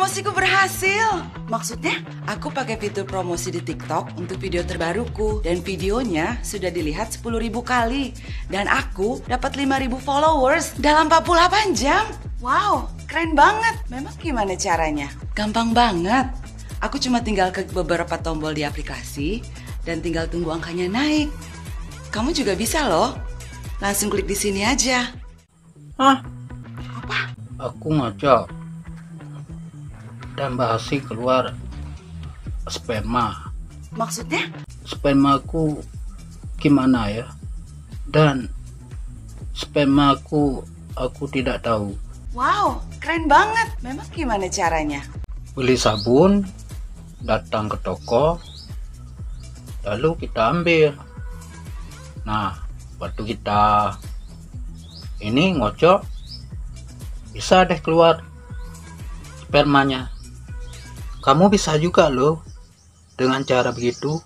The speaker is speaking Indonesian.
promosiku berhasil. Maksudnya, aku pakai fitur promosi di TikTok untuk video terbaruku. Dan videonya sudah dilihat 10.000 kali. Dan aku dapat 5.000 followers dalam 48 jam. Wow, keren banget. Memang gimana caranya? Gampang banget. Aku cuma tinggal ke beberapa tombol di aplikasi dan tinggal tunggu angkanya naik. Kamu juga bisa loh. Langsung klik di sini aja. Hah? Apa? Aku ngocok dan basi keluar sperma. Maksudnya? Spermaku gimana ya? Dan spermaku aku tidak tahu. Wow, keren banget. Memang gimana caranya? Beli sabun, datang ke toko, lalu kita ambil. Nah, waktu kita ini ngocok, bisa deh keluar spermanya. Kamu bisa juga loh dengan cara begitu.